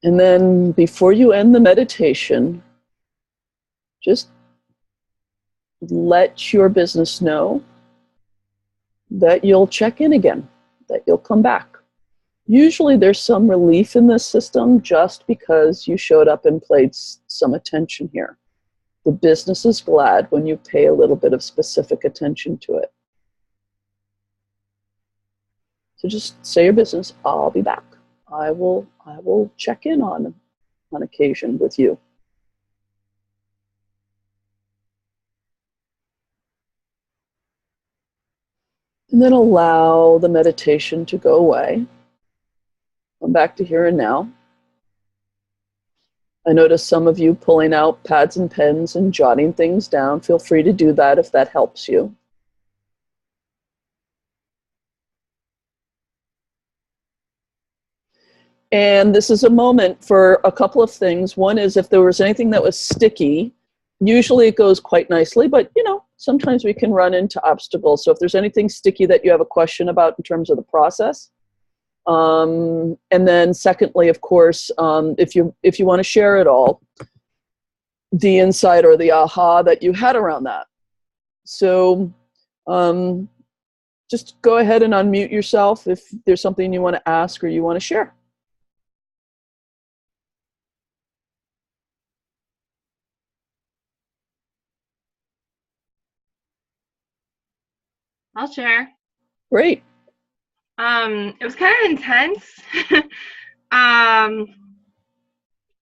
And then before you end the meditation, just let your business know that you'll check in again, that you'll come back. Usually there's some relief in this system just because you showed up and paid some attention here. The business is glad when you pay a little bit of specific attention to it. So just say your business, I'll be back. I will check in on occasion with you. And then allow the meditation to go away. Come back to here and now. I notice some of you pulling out pads and pens and jotting things down. Feel free to do that if that helps you. And this is a moment for a couple of things. One is if there was anything that was sticky, usually it goes quite nicely, but you know, sometimes we can run into obstacles. So if there's anything sticky that you have a question about in terms of the process. And then secondly, of course, if you want to share it all, the insight or the aha that you had around that. So just go ahead and unmute yourself if there's something you want to ask or you want to share. I'll share. Great. It was kind of intense.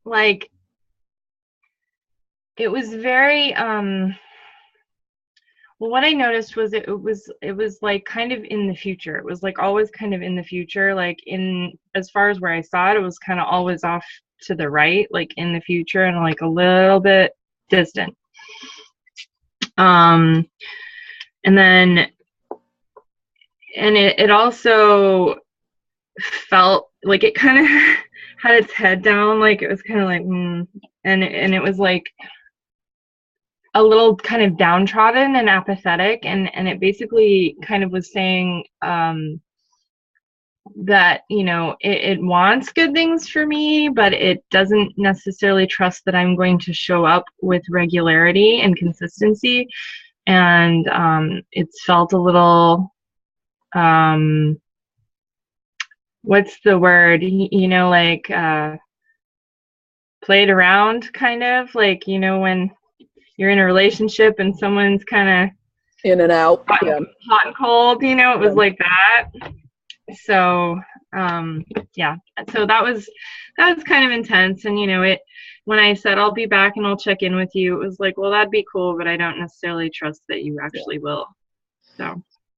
Like it was very well, what I noticed was it was like kind of in the future. It was like always kind of in the future, like in as far as where I saw it, it was kind of always off to the right, like in the future and like a little bit distant. And then it also felt like it kind of had its head down, like it was kind of like and it was like a little kind of downtrodden and apathetic, and it basically kind of was saying that, you know, it wants good things for me, but it doesn't necessarily trust that I'm going to show up with regularity and consistency. And it's felt a little what's the word, you know, like played around, kind of like, you know, when you're in a relationship and someone's kind of in and out, hot and cold, you know, it was like that. So yeah, so that was kind of intense. And you know, when I said I'll be back and I'll check in with you, it was like, well, that'd be cool, but I don't necessarily trust that you actually will.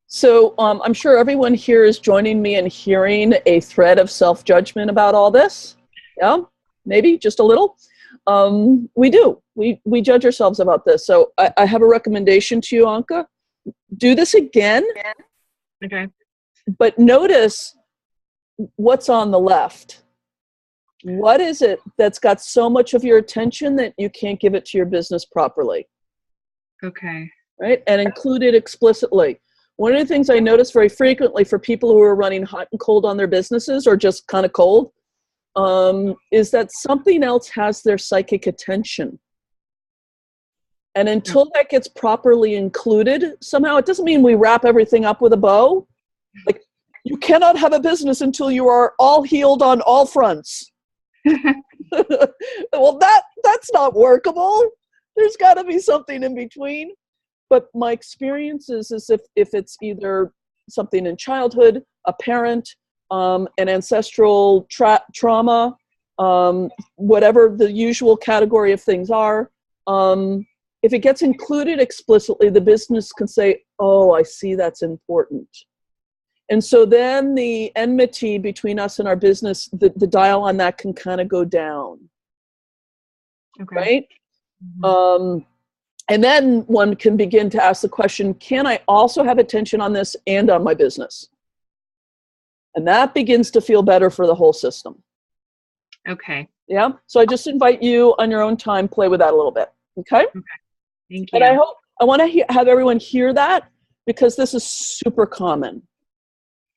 So I'm sure everyone here is joining me in hearing a thread of self-judgment about all this. Yeah, maybe just a little. We do. We judge ourselves about this. So I have a recommendation to you, Anka. Do this again. Okay. But notice what's on the left. What is it that's got so much of your attention that you can't give it to your business properly? Okay. Right? And include it explicitly. One of the things I notice very frequently for people who are running hot and cold on their businesses or just kind of cold is that something else has their psychic attention. And until that gets properly included, somehow, it doesn't mean we wrap everything up with a bow. Like, you cannot have a business until you are all healed on all fronts. Well, that's not workable. There's got to be something in between. But my experience is if it's either something in childhood, a parent, an ancestral trauma, whatever the usual category of things are, if it gets included explicitly, the business can say, oh, I see, that's important. And so then the enmity between us and our business, the dial on that can kind of go down. Okay. Right? Mm-hmm. And then one can begin to ask the question, can I also have attention on this and on my business? And that begins to feel better for the whole system. Okay. Yeah. So I just invite you on your own time, play with that a little bit. Okay. Okay. Thank you. And I want to have everyone hear that, because this is super common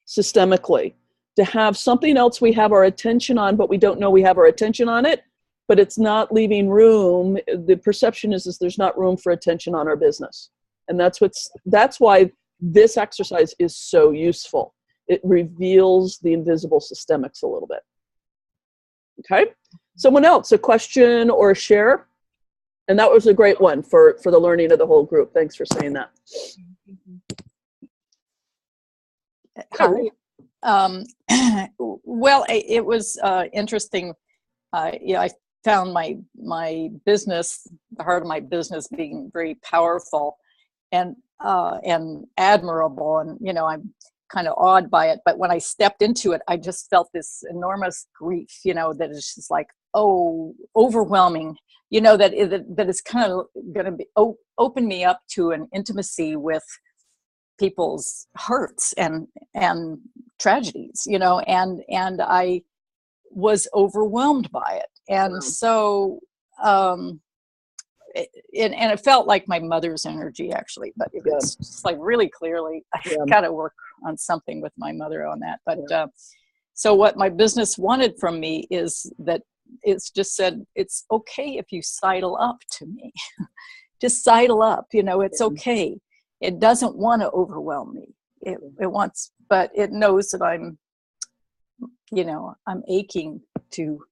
systemically. to have something else we have our attention on, but we don't know we have our attention on it, but it's not leaving room. The perception is there's not room for attention on our business. And that's why this exercise is so useful. It reveals the invisible systemics a little bit. Okay? Someone else, a question or a share? And that was a great one for the learning of the whole group. Thanks for saying that. Hi. Well, it was interesting. I found my business, the heart of my business, being very powerful and admirable. And I'm kind of awed by it. But when I stepped into it, I just felt this enormous grief. That is just like, overwhelming. That it's kind of going to be open me up to an intimacy with people's hurts and tragedies, and I was overwhelmed by it. And so, it felt like my mother's energy, actually, but it was just like really clearly, I got to work on something with my mother on that. But so what my business wanted from me is that it's just said, it's okay if you sidle up to me. Just sidle up, it's okay. It doesn't want to overwhelm me. It wants, but it knows that I'm aching to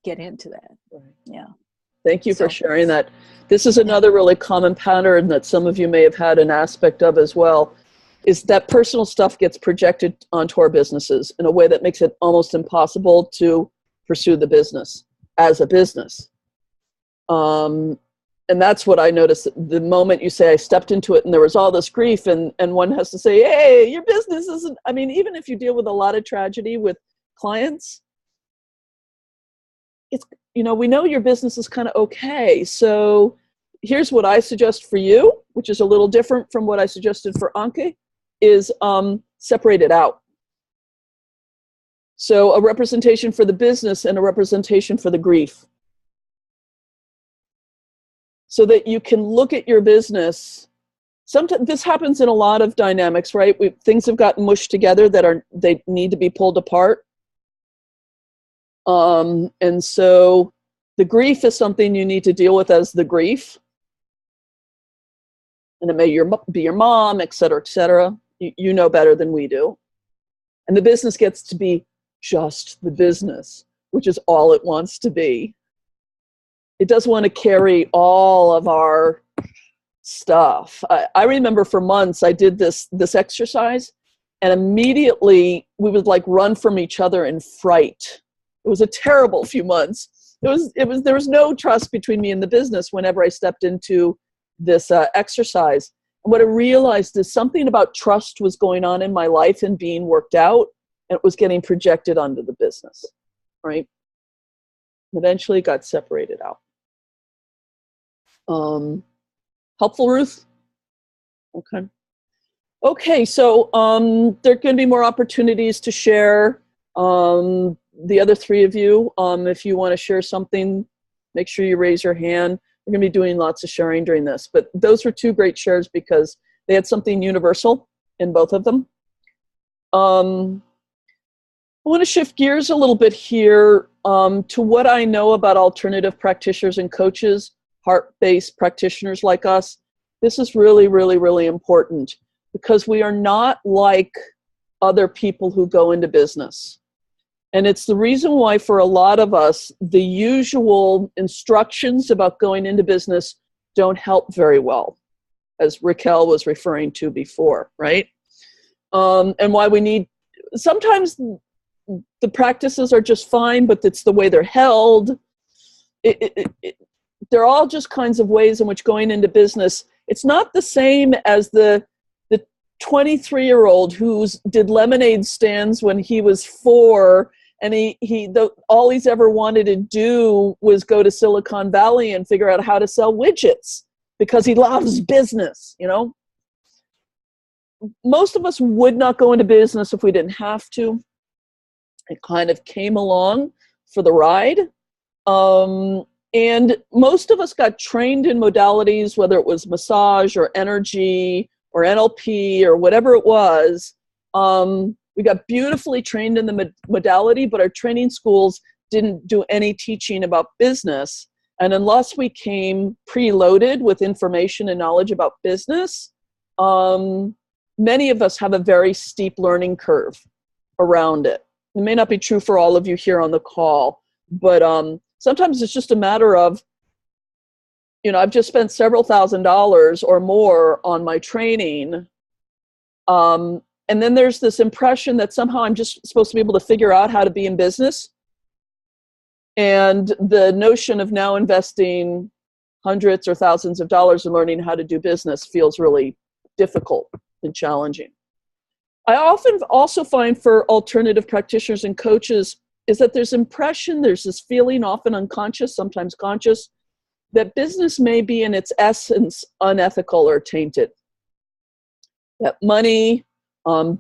get into that. Right. Yeah. Thank you for sharing that. This is another really common pattern that some of you may have had an aspect of as well, is that personal stuff gets projected onto our businesses in a way that makes it almost impossible to pursue the business as a business. And that's what I noticed the moment you say I stepped into it and there was all this grief, and one has to say, hey, your business isn't, even if you deal with a lot of tragedy with clients, it's, we know your business is kind of okay. So here's what I suggest for you, which is a little different from what I suggested for Anke, is separate it out. So a representation for the business and a representation for the grief. So that you can look at your business. Sometimes this happens in a lot of dynamics, right? Things have gotten mushed together they need to be pulled apart. And so the grief is something you need to deal with as the grief. And it may be your mom, et cetera, et cetera. You know better than we do. And the business gets to be just the business, which is all it wants to be. It doesn't want to carry all of our stuff. I remember for months I did this exercise, and immediately we would like run from each other in fright. It was a terrible few months. There was no trust between me and the business whenever I stepped into this exercise. And what I realized is something about trust was going on in my life and being worked out, and it was getting projected onto the business, right? Eventually it got separated out. Helpful, Ruth? Okay, so there are going to be more opportunities to share. The other three of you, if you want to share something, make sure you raise your hand. We're going to be doing lots of sharing during this. But those were two great shares because they had something universal in both of them. I want to shift gears a little bit here to what I know about alternative practitioners and coaches, heart-based practitioners like us. This is really, really, really important because we are not like other people who go into business. And it's the reason why for a lot of us, the usual instructions about going into business don't help very well, as Raquel was referring to before, right? And why we need, sometimes the practices are just fine, but it's the way they're held. They're all just kinds of ways in which going into business, it's not the same as the 23-year-old who did lemonade stands when he was 4, and all he's ever wanted to do was go to Silicon Valley and figure out how to sell widgets because he loves business, Most of us would not go into business if we didn't have to. It kind of came along for the ride. And most of us got trained in modalities, whether it was massage or energy or NLP or whatever it was, We got beautifully trained in the modality, but our training schools didn't do any teaching about business. And unless we came preloaded with information and knowledge about business, many of us have a very steep learning curve around it. It may not be true for all of you here on the call, but sometimes it's just a matter of, you know, I've just spent several $1,000s or more on my training. And then there's this impression that somehow I'm just supposed to be able to figure out how to be in business. And the notion of now investing hundreds or thousands of dollars in learning how to do business feels really difficult and challenging. I often also find for alternative practitioners and coaches is that there's this feeling, often unconscious, sometimes conscious, that business may be in its essence unethical or tainted. That money,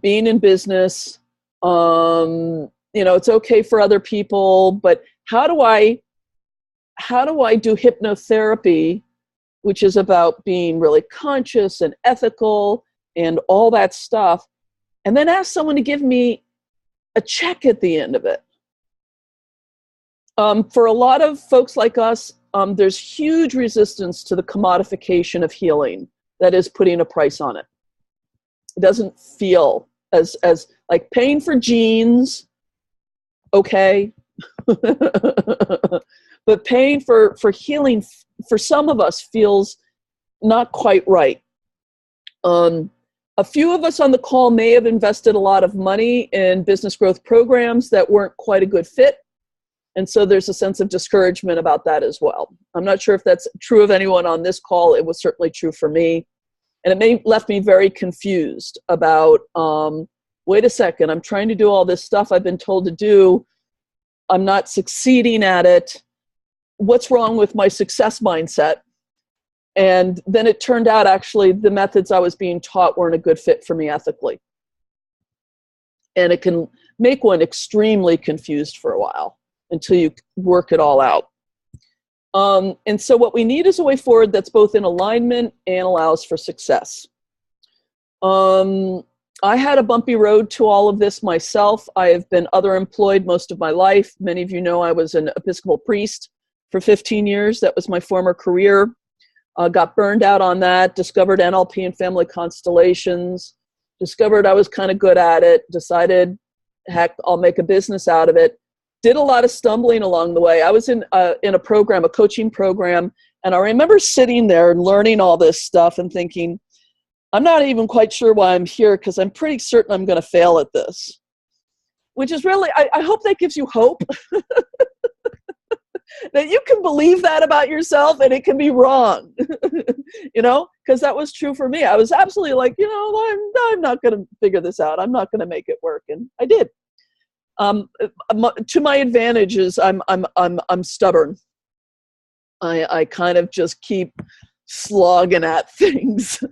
being in business, you know, it's okay for other people, but how do I do hypnotherapy, which is about being really conscious and ethical and all that stuff, and then ask someone to give me a check at the end of it? For a lot of folks like us, there's huge resistance to the commodification of healing, that is putting a price on it. It doesn't feel as like paying for jeans, okay, but paying for healing for some of us feels not quite right. A few of us on the call may have invested a lot of money in business growth programs that weren't quite a good fit. And so there's a sense of discouragement about that as well. I'm not sure if that's true of anyone on this call. It was certainly true for me. And it left me very confused about, wait a second, I'm trying to do all this stuff I've been told to do. I'm not succeeding at it. What's wrong with my success mindset? And then it turned out actually the methods I was being taught weren't a good fit for me ethically. And it can make one extremely confused for a while until you work it all out. And so what we need is a way forward that's both in alignment and allows for success. I had a bumpy road to all of this myself. I have been other-employed most of my life. Many of you know I was an Episcopal priest for 15 years. That was my former career. Got burned out on that, discovered NLP and family constellations, discovered I was kind of good at it, decided, heck, I'll make a business out of it. Did a lot of stumbling along the way. I was in a program, a coaching program, and I remember sitting there and learning all this stuff and thinking, I'm not even quite sure why I'm here because I'm pretty certain I'm going to fail at this. Which is really, I hope that gives you hope. That you can believe that about yourself and it can be wrong, you know, because that was true for me. I was absolutely like, you know, I'm not going to figure this out. I'm not going to make it work. And I did. To my advantage is I'm stubborn. I kind of just keep slogging at things,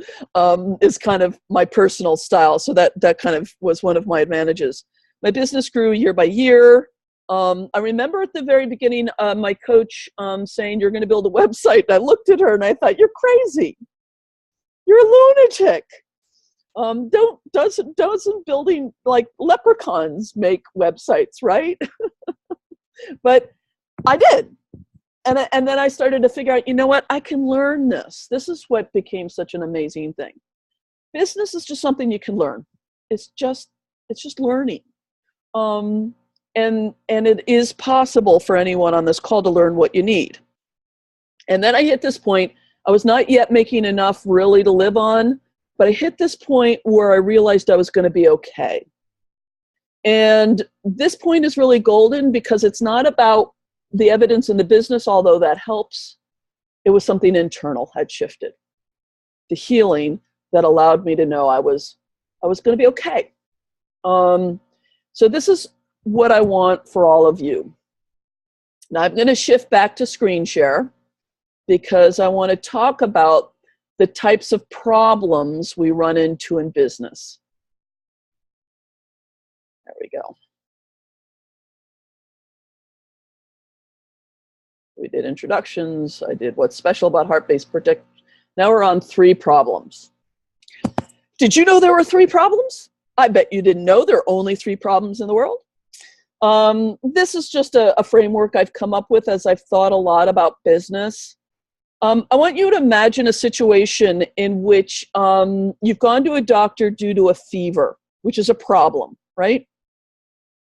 is kind of my personal style. So that kind of was one of my advantages. My business grew year by year. I remember at the very beginning, my coach saying, you're going to build a website. And I looked at her and I thought, you're crazy. You're a lunatic. Doesn't building like leprechauns make websites, right? But I did. And then I started to figure out, you know what? I can learn this. This is what became such an amazing thing. Business is just something you can learn. It's just learning. And it is possible for anyone on this call to learn what you need. And then I hit this point. I was not yet making enough really to live on, but I hit this point where I realized I was going to be okay. And this point is really golden because it's not about the evidence in the business, although that helps. It was something internal had shifted. The healing that allowed me to know I was going to be okay. So this is what I want for all of you. Now I'm going to shift back to screen share because I want to talk about the types of problems we run into in business. There we go. We did introductions. I did what's special about heart-based predict. Now we're on 3 problems. Did you know there were 3 problems? I bet you didn't know there are only 3 problems in the world. This is just a framework I've come up with as I've thought a lot about business. I want you to imagine a situation in which you've gone to a doctor due to a fever, which is a problem, right?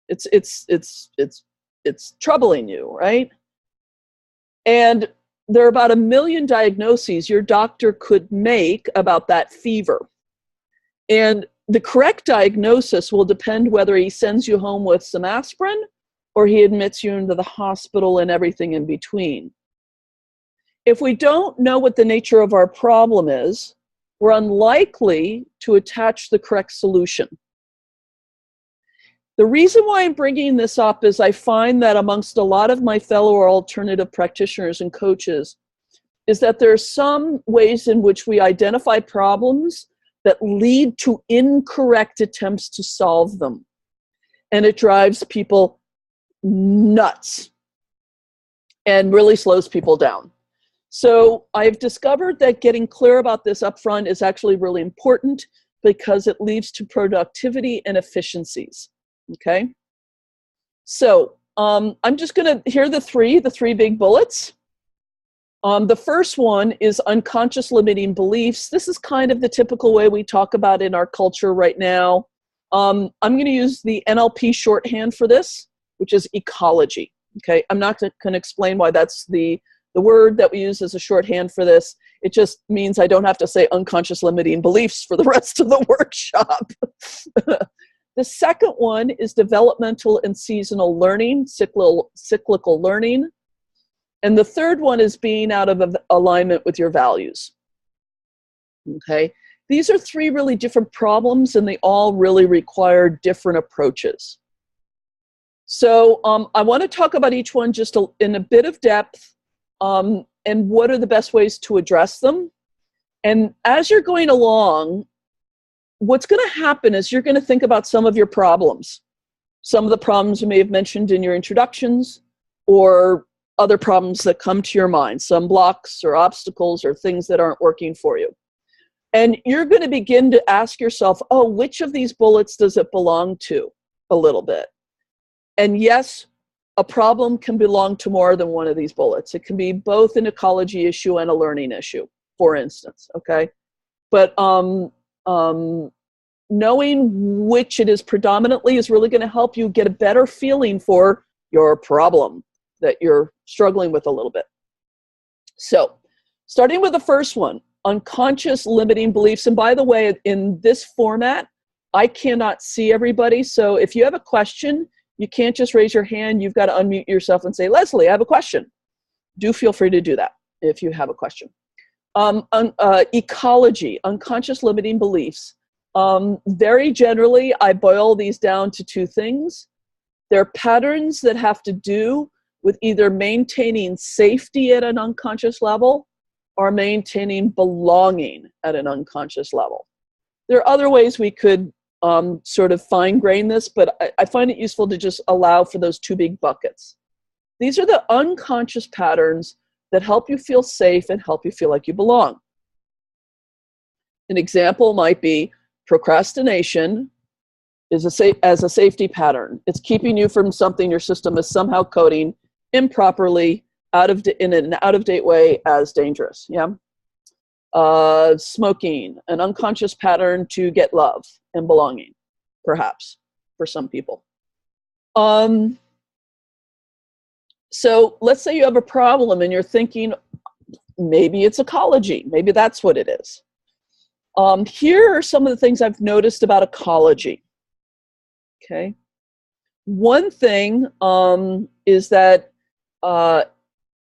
It's troubling you, right? And there are about 1 million diagnoses your doctor could make about that fever. And the correct diagnosis will depend whether he sends you home with some aspirin or he admits you into the hospital and everything in between. If we don't know what the nature of our problem is, we're unlikely to attach the correct solution. The reason why I'm bringing this up is I find that amongst a lot of my fellow alternative practitioners and coaches is that there are some ways in which we identify problems that lead to incorrect attempts to solve them. And it drives people nuts and really slows people down. So I've discovered that getting clear about this upfront is actually really important because it leads to productivity and efficiencies. Okay? So I'm just going to, here are the three big bullets. The first one is unconscious limiting beliefs. This is kind of the typical way we talk about in our culture right now. I'm going to use the NLP shorthand for this, which is ecology. Okay, I'm not going to explain why that's the word that we use as a shorthand for this. It just means I don't have to say unconscious limiting beliefs for the rest of the workshop. The second one is developmental and seasonal learning, cyclical learning. And the third one is being out of alignment with your values. Okay, these are 3 really different problems and they all really require different approaches. So I want to talk about each one just in a bit of depth and what are the best ways to address them. And as you're going along, what's going to happen is you're going to think about some of your problems. Some of the problems you may have mentioned in your introductions or other problems that come to your mind, some blocks or obstacles or things that aren't working for you. And you're going to begin to ask yourself, oh, which of these bullets does it belong to a little bit? And yes, a problem can belong to more than one of these bullets. It can be both an ecology issue and a learning issue, for instance, okay? But knowing which it is predominantly is really going to help you get a better feeling for your problem that you're struggling with a little bit. So, starting with the first one, unconscious limiting beliefs. And by the way, in this format, I cannot see everybody. So if you have a question, you can't just raise your hand. You've got to unmute yourself and say, Leslie, I have a question. Do feel free to do that if you have a question. Ecology, unconscious limiting beliefs. Very generally, I boil these down to 2 things. They're patterns that have to do with either maintaining safety at an unconscious level or maintaining belonging at an unconscious level. There are other ways we could sort of fine-grain this, but I find it useful to just allow for those 2 big buckets. These are the unconscious patterns that help you feel safe and help you feel like you belong. An example might be procrastination as a safety pattern. It's keeping you from something your system is somehow coding improperly in an out-of-date way as dangerous. Yeah. Smoking, an unconscious pattern to get love and belonging, perhaps, for some people. So let's say you have a problem and you're thinking, maybe it's ecology. Maybe that's what it is. Here are some of the things I've noticed about ecology. Okay. One thing is that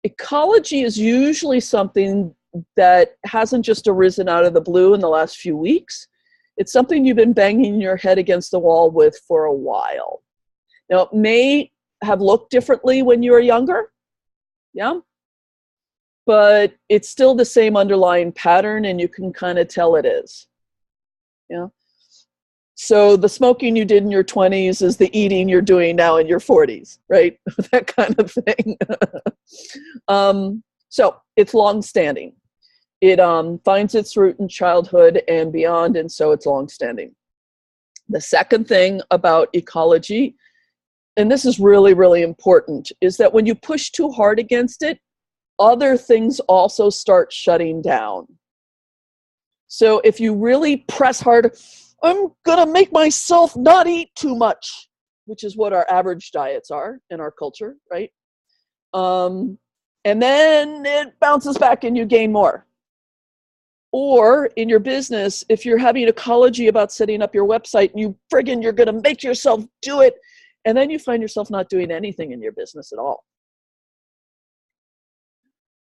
ecology is usually something that hasn't just arisen out of the blue in the last few weeks. It's something you've been banging your head against the wall with for a while. Now, it may have looked differently when you were younger, yeah, but it's still the same underlying pattern, and you can kind of tell it is, yeah. So the smoking you did in your 20s is the eating you're doing now in your 40s, right? That kind of thing. So it's long-standing. It finds its root in childhood and beyond, and so it's long-standing. The second thing about ecology, and this is really, really important, is that when you push too hard against it, other things also start shutting down. So if you really press hard, I'm gonna make myself not eat too much, which is what our average diets are in our culture, right? And then it bounces back and you gain more. Or in your business, if you're having ecology about setting up your website, and you're gonna make yourself do it, and then you find yourself not doing anything in your business at all.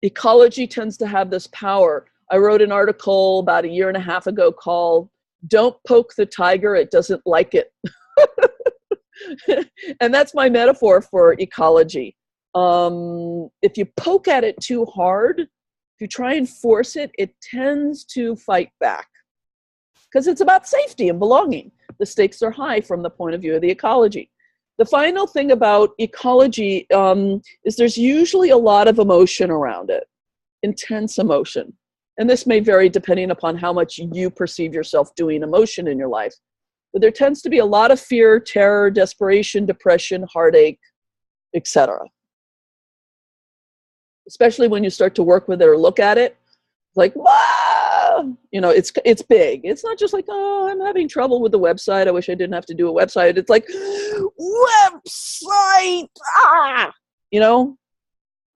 Ecology tends to have this power. I wrote an article about 1.5 years ago called "Don't Poke the Tiger, It Doesn't Like It." And that's my metaphor for ecology. If you poke at it too hard, if you try and force it, it tends to fight back because it's about safety and belonging. The stakes are high from the point of view of the ecology. The final thing about ecology is there's usually a lot of emotion around it, intense emotion. And this may vary depending upon how much you perceive yourself doing emotion in your life. But there tends to be a lot of fear, terror, desperation, depression, heartache, etc. Especially when you start to work with it or look at it, like, wow, you know, it's big. It's not just like, oh, I'm having trouble with the website. I wish I didn't have to do a website. It's like, website, you know,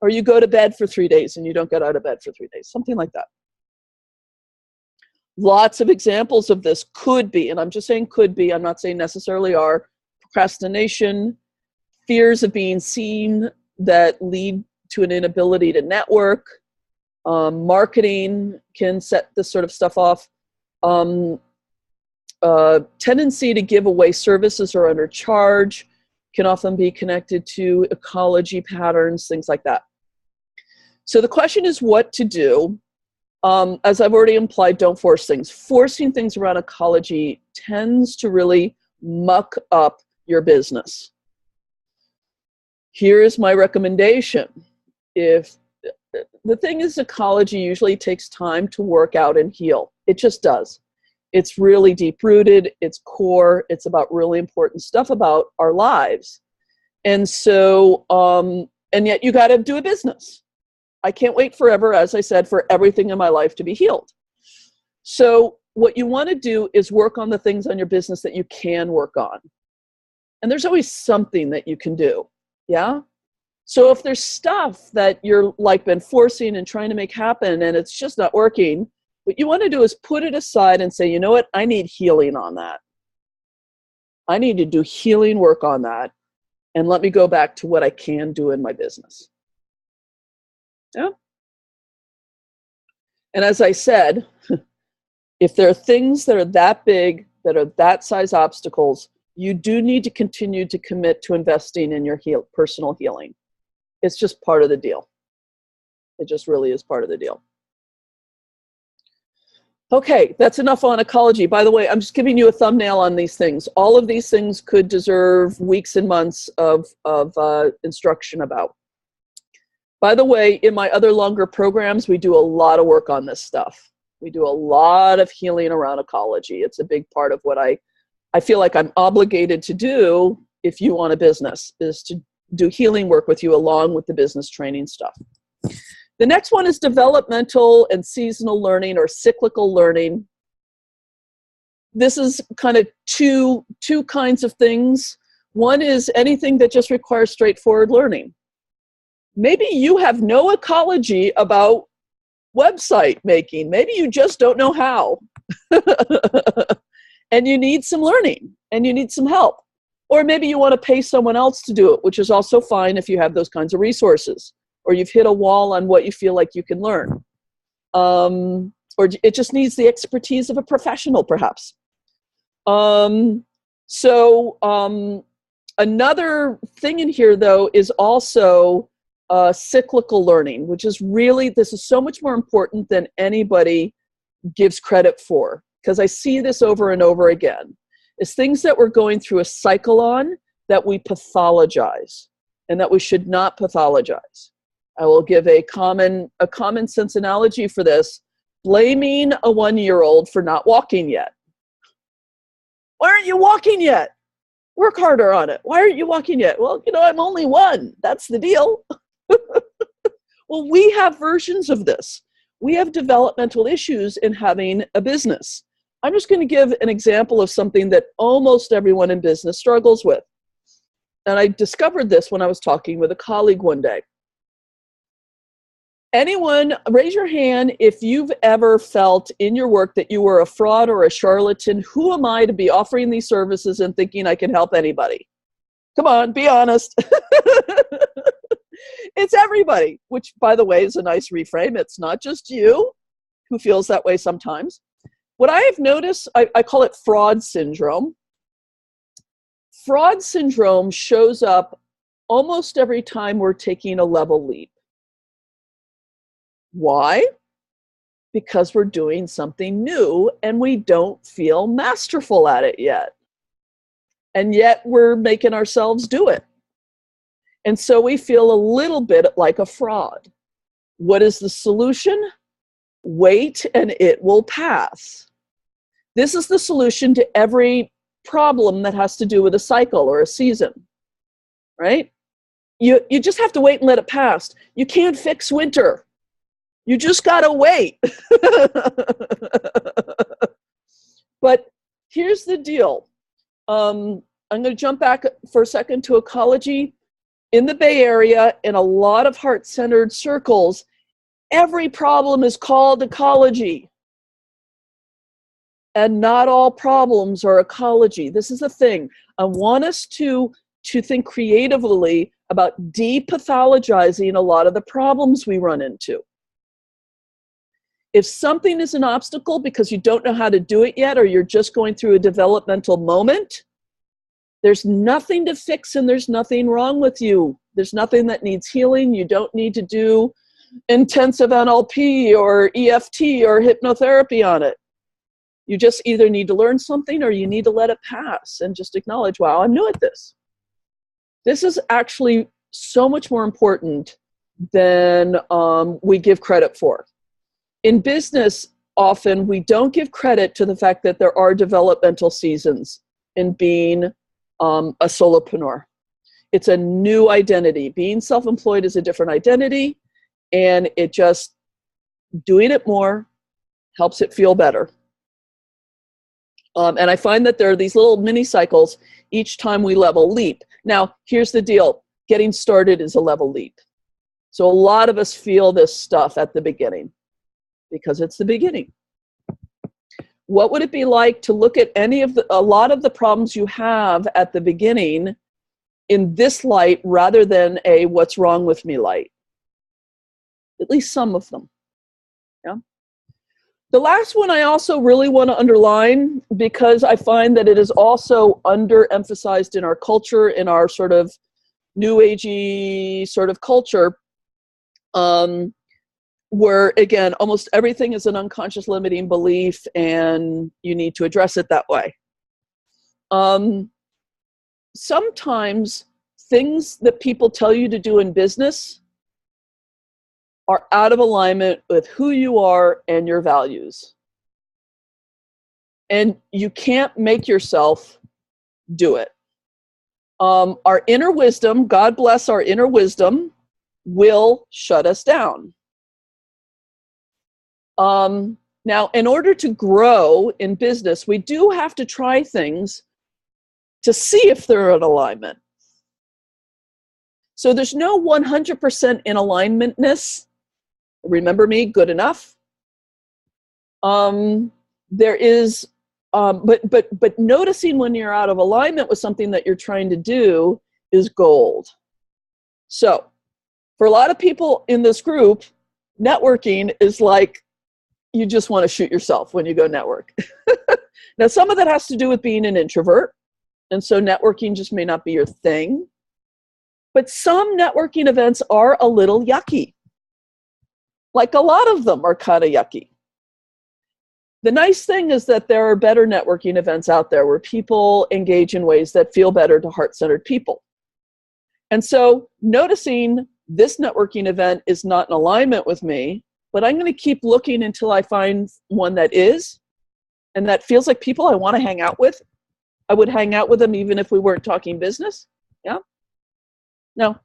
or you go to bed for 3 days and you don't get out of bed for 3 days, something like that. Lots of examples of this could be, and I'm just saying could be, I'm not saying necessarily are, procrastination, fears of being seen that lead to an inability to network. Marketing can set this sort of stuff off. Tendency to give away services or undercharge can often be connected to ecology patterns, things like that. So the question is what to do. As I've already implied, don't force things. Forcing things around ecology tends to really muck up your business. Here's my recommendation. If the thing is, ecology usually takes time to work out and heal. It just does. It's really deep-rooted, it's core, it's about really important stuff about our lives. And so, and yet you gotta do a business. I can't wait forever, as I said, for everything in my life to be healed. So what you wanna do is work on the things on your business that you can work on. And there's always something that you can do, yeah? So if there's stuff that you're like been forcing and trying to make happen and it's just not working, what you want to do is put it aside and say, you know what, I need healing on that. I need to do healing work on that. And let me go back to what I can do in my business. Yeah. And as I said, if there are things that are that big, that are that size obstacles, you do need to continue to commit to investing in your personal healing. It's just part of the deal. It just really is part of the deal. Okay, that's enough on ecology. By the way, I'm just giving you a thumbnail on these things. All of these things could deserve weeks and months of instruction about. By the way, in my other longer programs, we do a lot of work on this stuff. We do a lot of healing around ecology. It's a big part of what I feel like I'm obligated to do if you want a business, is to do healing work with you along with the business training stuff. The next one is developmental and seasonal learning or cyclical learning. This is kind of two kinds of things. One is anything that just requires straightforward learning. Maybe you have no ecology about website making. Maybe you just don't know how. And you need some learning and you need some help. Or maybe you want to pay someone else to do it, which is also fine if you have those kinds of resources. Or you've hit a wall on what you feel like you can learn. Or it just needs the expertise of a professional, perhaps. Another thing in here, though, is also cyclical learning, which is really, this is so much more important than anybody gives credit for, because I see this over and over again. Is things that we're going through a cycle on that we pathologize and that we should not pathologize. I will give a common sense analogy for this. Blaming a 1-year-old for not walking yet. Why aren't you walking yet? Work harder on it. Why aren't you walking yet? Well, I'm only one. That's the deal. Well, we have versions of this. We have developmental issues in having a business. I'm just going to give an example of something that almost everyone in business struggles with. And I discovered this when I was talking with a colleague one day. Anyone, raise your hand if you've ever felt in your work that you were a fraud or a charlatan. Who am I to be offering these services and thinking I can help anybody? Come on, be honest. It's everybody, which, by the way, is a nice reframe. It's not just you who feels that way sometimes. What I have noticed, I call it fraud syndrome. Fraud syndrome shows up almost every time we're taking a level leap. Why? Because we're doing something new and we don't feel masterful at it yet. And yet we're making ourselves do it. And so we feel a little bit like a fraud. What is the solution? Wait and it will pass. This is the solution to every problem that has to do with a cycle or a season, right? You just have to wait and let it pass. You can't fix winter. You just gotta wait. But here's the deal. I'm gonna jump back for a second to ecology. In the Bay Area, in a lot of heart-centered circles, every problem is called ecology. And not all problems are ecology. This is the thing. I want us to think creatively about depathologizing a lot of the problems we run into. If something is an obstacle because you don't know how to do it yet, or you're just going through a developmental moment, there's nothing to fix and there's nothing wrong with you. There's nothing that needs healing. You don't need to do intensive NLP or EFT or hypnotherapy on it. You just either need to learn something or you need to let it pass and just acknowledge, wow, I'm new at this. This is actually so much more important than we give credit for. In business, often we don't give credit to the fact that there are developmental seasons in being a solopreneur. It's a new identity. Being self-employed is a different identity, and it just, doing it more helps it feel better. And I find that there are these little mini cycles each time we level leap. Now, here's the deal. Getting started is a level leap. So a lot of us feel this stuff at the beginning because it's the beginning. What would it be like to look at a lot of the problems you have at the beginning in this light rather than a what's wrong with me light? At least some of them. Yeah. The last one I also really want to underline, because I find that it is also underemphasized in our culture, in our sort of new agey sort of culture, where, again, almost everything is an unconscious limiting belief and you need to address it that way. Sometimes things that people tell you to do in business are out of alignment with who you are and your values. And you can't make yourself do it. Our inner wisdom, God bless our inner wisdom, will shut us down. Now, in order to grow in business, we do have to try things to see if they're in alignment. So there's no 100% in alignmentness. Remember me, good enough. There is, but noticing when you're out of alignment with something that you're trying to do is gold. So for a lot of people in this group, networking is like, you just want to shoot yourself when you go network. Now, some of that has to do with being an introvert. And so networking just may not be your thing. But some networking events are a little yucky. Like a lot of them are kind of yucky. The nice thing is that there are better networking events out there where people engage in ways that feel better to heart-centered people. And so noticing this networking event is not in alignment with me, but I'm going to keep looking until I find one that is, and that feels like people I want to hang out with. I would hang out with them even if we weren't talking business. Yeah. No.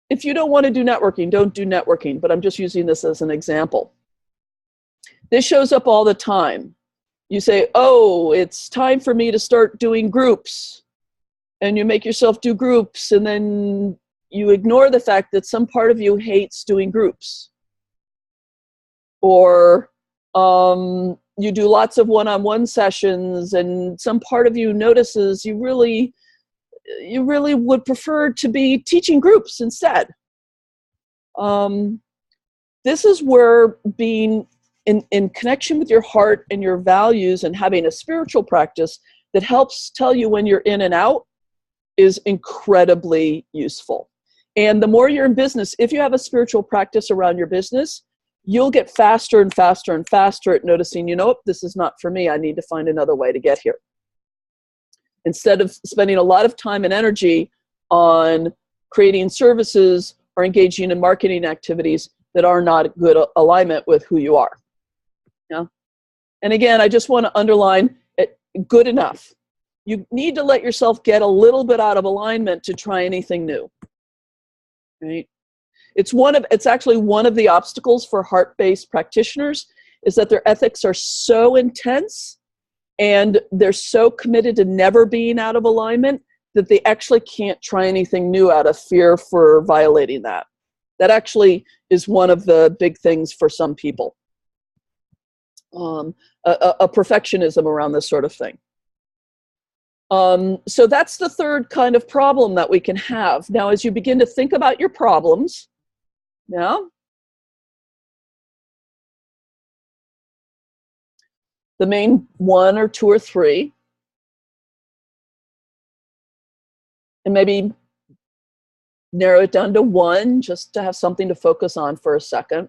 If you don't want to do networking, don't do networking, but I'm just using this as an example. This shows up all the time. You say, oh, it's time for me to start doing groups. And you make yourself do groups, and then you ignore the fact that some part of you hates doing groups. Or you do lots of one-on-one sessions, and some part of you notices you really would prefer to be teaching groups instead. This is where being in connection with your heart and your values and having a spiritual practice that helps tell you when you're in and out is incredibly useful. And the more you're in business, if you have a spiritual practice around your business, you'll get faster and faster and faster at noticing, you know what, this is not for me. I need to find another way to get here. Instead of spending a lot of time and energy on creating services or engaging in marketing activities that are not in good alignment with who you are. Yeah. And again, I just want to underline it, good enough. You need to let yourself get a little bit out of alignment to try anything new. Right? It's actually one of the obstacles for heart-based practitioners is that their ethics are so intense and they're so committed to never being out of alignment that they actually can't try anything new out of fear for violating that. That actually is one of the big things for some people. A perfectionism around this sort of thing. So that's the third kind of problem that we can have. Now, as you begin to think about your problems, now, the main one or two or three, and maybe narrow it down to one just to have something to focus on for a second.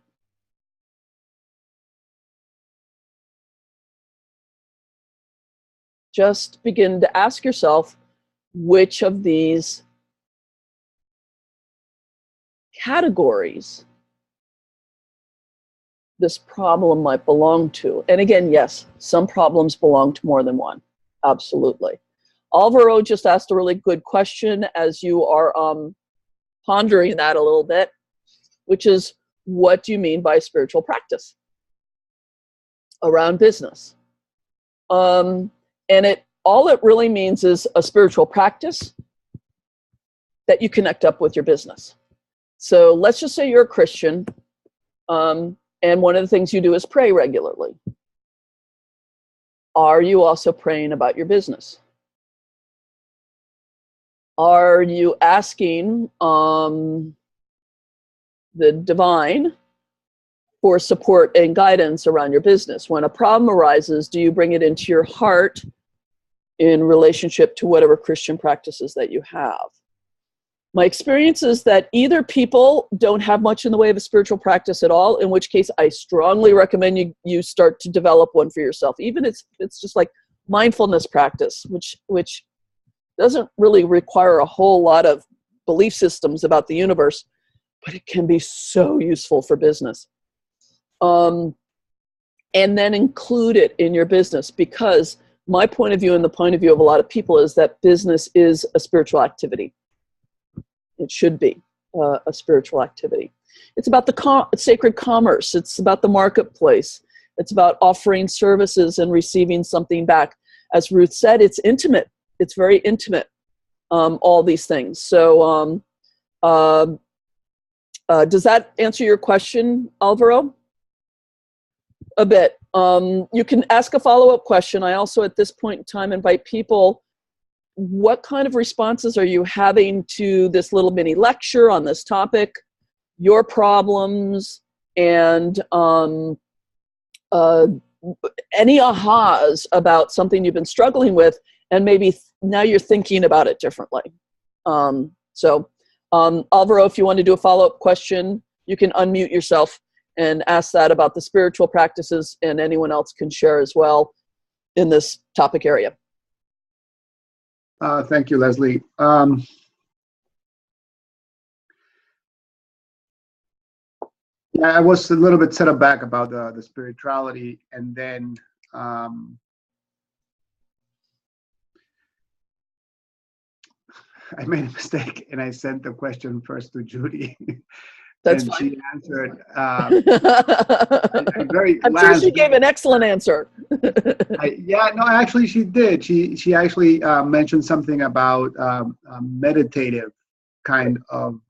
Just begin to ask yourself which of these categories this problem might belong to. And again, yes, some problems belong to more than one. Absolutely. Alvaro just asked a really good question as you are pondering that a little bit, which is, what do you mean by spiritual practice around business? And all it really means is a spiritual practice that you connect up with your business. So let's just say you're a Christian, and one of the things you do is pray regularly. Are you also praying about your business? Are you asking the divine for support and guidance around your business? When a problem arises, do you bring it into your heart in relationship to whatever Christian practices that you have? My experience is that either people don't have much in the way of a spiritual practice at all, in which case I strongly recommend you start to develop one for yourself. Even it's just like mindfulness practice, which doesn't really require a whole lot of belief systems about the universe, but it can be so useful for business. And then include it in your business, because my point of view and the point of view of a lot of people is that business is a spiritual activity. It should be a spiritual activity. It's about the sacred commerce. It's about the marketplace. It's about offering services and receiving something back. As Ruth said, it's intimate. It's very intimate, all these things. So does that answer your question, Alvaro? A bit. You can ask a follow-up question. I also, at this point in time, invite people, what kind of responses are you having to this little mini lecture on this topic, your problems, and any ahas about something you've been struggling with, and maybe now you're thinking about it differently. Alvaro, if you want to do a follow-up question, you can unmute yourself and ask that about the spiritual practices, and anyone else can share as well in this topic area. Thank you, Leslie. I was a little bit set aback about the spirituality, and then I made a mistake and I sent the question first to Judy. That's and fine. she answered I'm very sure she gave an excellent answer. yeah, no, actually she did. She actually mentioned something about meditative kind of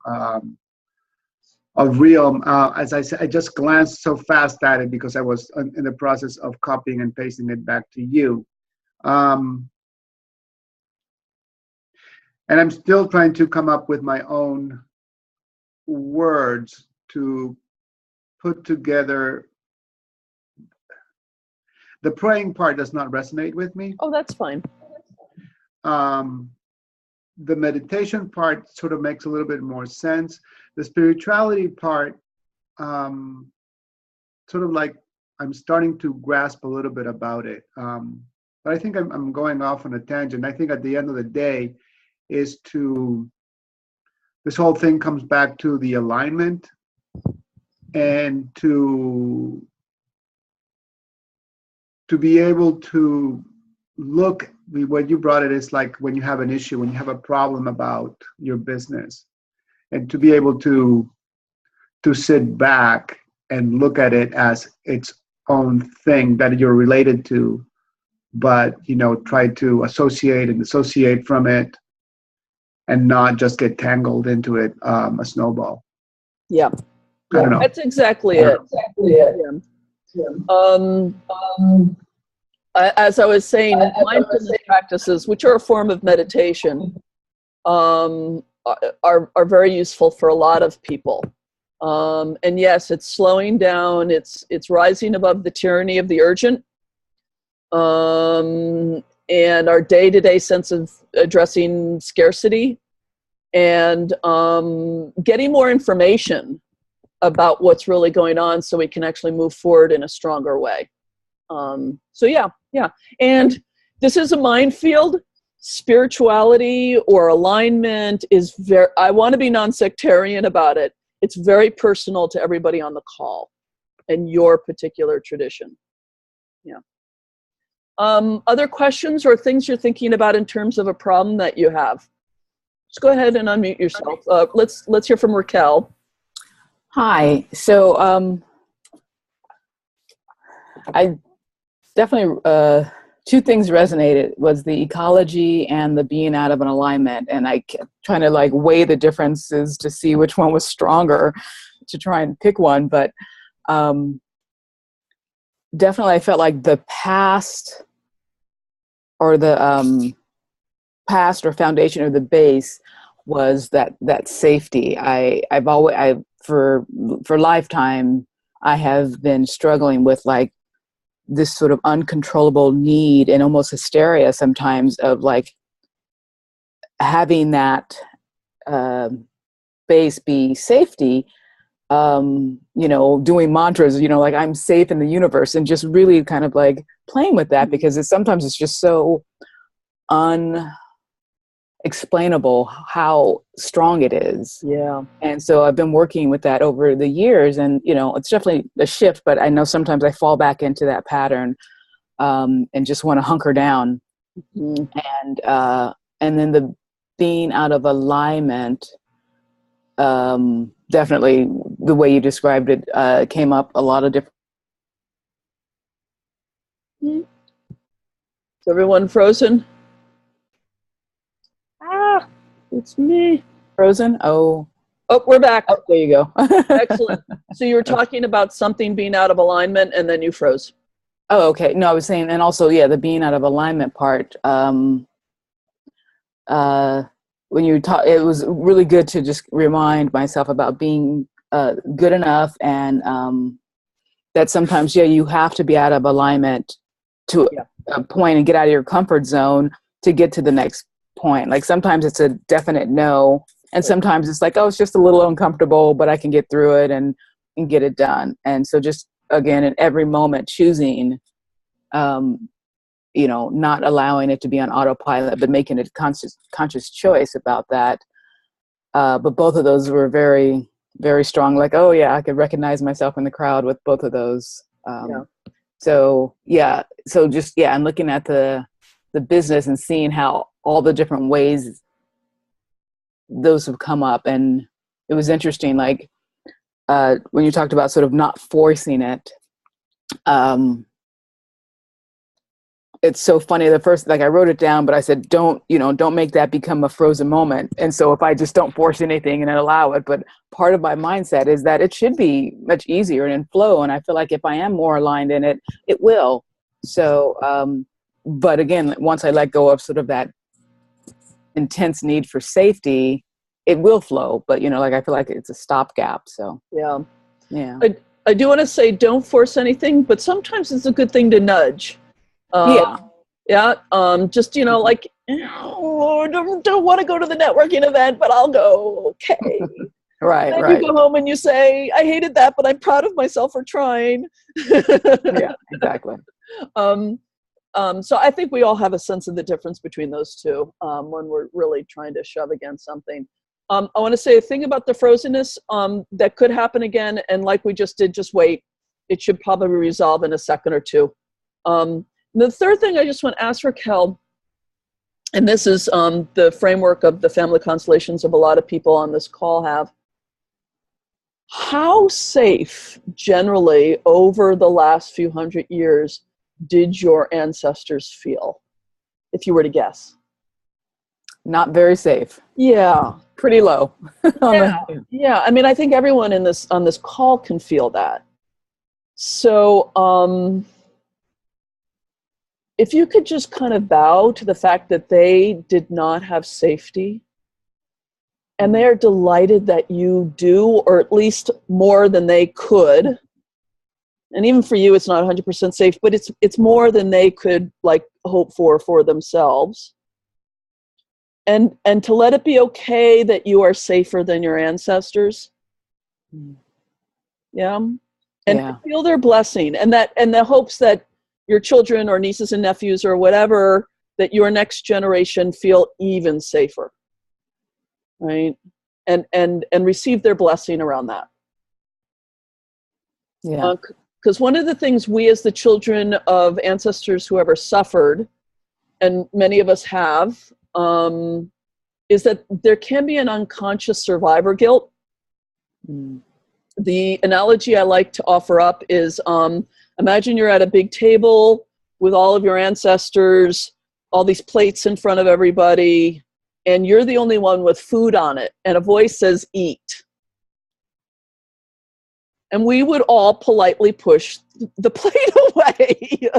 realm. As I said, I just glanced so fast at it because I was in the process of copying and pasting it back to you. And I'm still trying to come up with my own words to put together. The praying part does not resonate with me. Oh, that's fine. The meditation part sort of makes a little bit more sense. The spirituality part, sort of like I'm starting to grasp a little bit about it. But I think I'm going off on a tangent. I think at the end of the day is this whole thing comes back to the alignment and to be able to look, what you brought it is like when you have an issue, when you have a problem about your business, and to be able to sit back and look at it as its own thing that you're related to, but try to associate and dissociate from it and not just get tangled into it, a snowball. Yeah. I don't know. That's exactly it. As I was saying, mindfulness practices, which are a form of meditation, are very useful for a lot of people. And yes, it's slowing down. It's rising above the tyranny of the urgent, and our day-to-day sense of addressing scarcity, and getting more information about what's really going on so we can actually move forward in a stronger way. So yeah. And this is a minefield. Spirituality or alignment is I want to be non-sectarian about it. It's very personal to everybody on the call and your particular tradition. Yeah. Other questions or things you're thinking about in terms of a problem that you have? Just go ahead and unmute yourself. Let's hear from Raquel. Hi. So I definitely, two things resonated, was the ecology and the being out of an alignment. And I kept trying to weigh the differences to see which one was stronger to try and pick one. But definitely I felt like the past or the past or foundation or the base was that safety. I've always, for lifetime, I have been struggling with this sort of uncontrollable need and almost hysteria sometimes of having that base be safety, doing mantras, I'm safe in the universe, and just really kind of playing with that, because sometimes it's just so unexplainable how strong it is. Yeah. And so I've been working with that over the years, and it's definitely a shift, but I know sometimes I fall back into that pattern, and just want to hunker down. Mm-hmm. And then the being out of alignment, definitely the way you described it, came up a lot of different. Is everyone frozen? It's me. Frozen? Oh, we're back. Oh, there you go. Excellent. So you were talking about something being out of alignment, and then you froze. Oh, okay. No, I was saying, and also, the being out of alignment part. When you talk, it was really good to just remind myself about being good enough, and that sometimes, you have to be out of alignment to a point and get out of your comfort zone to get to the next point. Sometimes it's a definite no, and sometimes it's it's just a little uncomfortable, but I can get through it and get it done. And so just, again, in every moment, choosing, not allowing it to be on autopilot, but making a conscious choice about that. But both of those were very, very strong. I could recognize myself in the crowd with both of those. So just, I'm looking at the business and seeing how all the different ways those have come up, and it was interesting. Like when you talked about sort of not forcing it. It's so funny. The first, like I wrote it down, but I said, don't make that become a frozen moment. And so if I just don't force anything and allow it, but part of my mindset is that it should be much easier and in flow. And I feel like if I am more aligned in it, it will. So, but again, once I let go of sort of that intense need for safety, it will flow. But, like I feel like it's a stopgap. So, Yeah. yeah. I do want to say, don't force anything, but sometimes it's a good thing to nudge. Yeah. Just, like, oh, don't want to go to the networking event, but I'll go. Okay. Right. And Right. you go home and you say, I hated that, but I'm proud of myself for trying. Yeah, exactly. So I think we all have a sense of the difference between those two when we're really trying to shove against something. I want to say a thing about the frozenness that could happen again. And like we just did, just wait. It should probably resolve in a second or two. The third thing I just want to ask Raquel, and this is the framework of the family constellations of a lot of people on this call have. How safe, generally, over the last few hundred years, did your ancestors feel, if you were to guess? Not very safe. Yeah. Pretty low. Yeah. I mean, I think everyone on this call can feel that. So, if you could just kind of bow to the fact that they did not have safety, and they are delighted that you do, or at least more than they could. And even for you, it's not 100% safe, but it's more than they could like hope for themselves. And to let it be okay that you are safer than your ancestors. Yeah. And feel their blessing, and the hopes that your children or nieces and nephews or whatever, that your next generation feel even safer. Right. And receive their blessing around that. Yeah. Because one of the things we as the children of ancestors who ever suffered, and many of us have, is that there can be an unconscious survivor guilt. The analogy I like to offer up is, imagine you're at a big table with all of your ancestors, all these plates in front of everybody, and you're the only one with food on it, and a voice says, eat. And we would all politely push the plate away.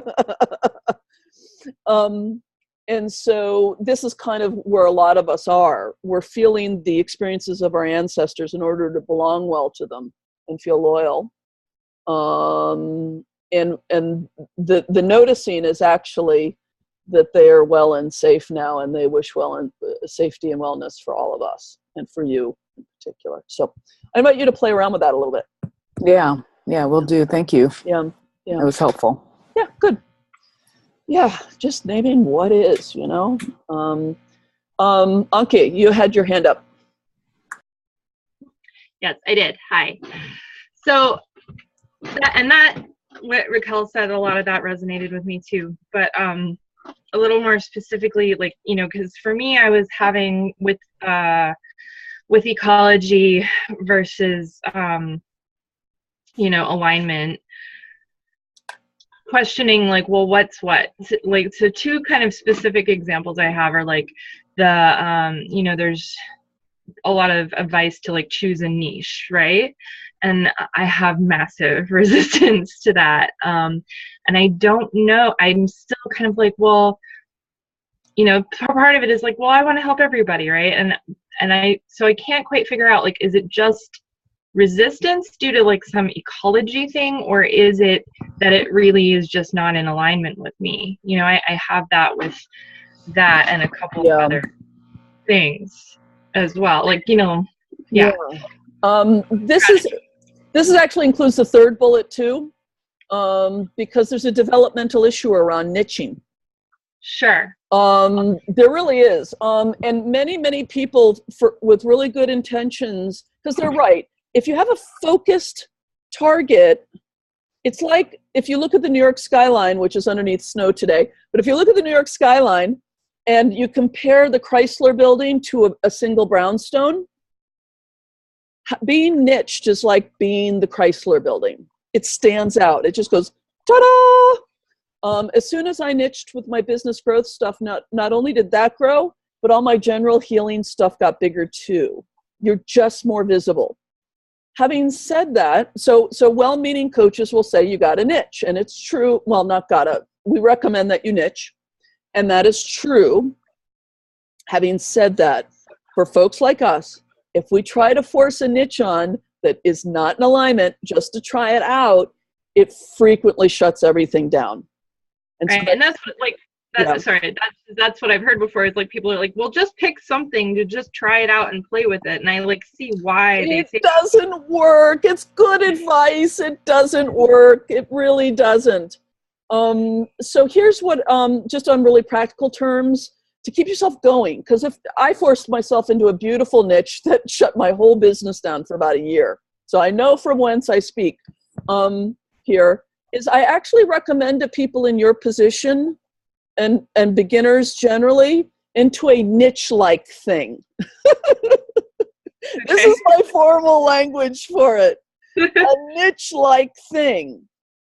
And so this is kind of where a lot of us are. We're feeling the experiences of our ancestors in order to belong well to them and feel loyal. And the noticing is actually that they are well and safe now, and they wish well and safety and wellness for all of us, and for you in particular. So I invite you to play around with that a little bit. Yeah, we'll do. Thank you. Yeah. It was helpful. Yeah, good. Yeah, just naming what is, Anki, you had your hand up. Yes, I did. Hi. So, what Raquel said, a lot of that resonated with me too. But a little more specifically, like, because for me, I was having with ecology versus, alignment, questioning like, well, what's what? Like, so two kind of specific examples I have are like there's a lot of advice to like choose a niche, right? And I have massive resistance to that. And I don't know, I'm still kind of like, well, part of it is like, well, I want to help everybody, right? So I can't quite figure out, like, is it just resistance due to like some ecology thing, or is it that it really is just not in alignment with me? I have that with that and a couple of other things as well. Like, This actually includes the third bullet too, because there's a developmental issue around niching. Sure. There really is. And many people with really good intentions, because they're right. If you have a focused target, it's like if you look at the New York skyline, which is underneath snow today, but if you look at the New York skyline and you compare the Chrysler building to a single brownstone, being niched is like being the Chrysler building. It stands out. It just goes, ta-da! As soon as I niched with my business growth stuff, not only did that grow, but all my general healing stuff got bigger too. You're just more visible. Having said that, so well-meaning coaches will say you got a niche, and it's true. Well, not gotta. We recommend that you niche, and that is true. Having said that, for folks like us, if we try to force a niche on that is not in alignment just to try it out, it frequently shuts everything down. And right. so And that's what, like, that's what I've heard before. It's like people are like, well, just pick something to just try it out and play with it. And I like see why they say it doesn't work. It's good advice. It doesn't work. It really doesn't. So here's what, just on really practical terms, to keep yourself going. Because if I forced myself into a beautiful niche that shut my whole business down for about a year. So I know from whence I speak here, is I actually recommend to people in your position and beginners generally into a niche-like thing. This is my formal language for it. A niche-like thing.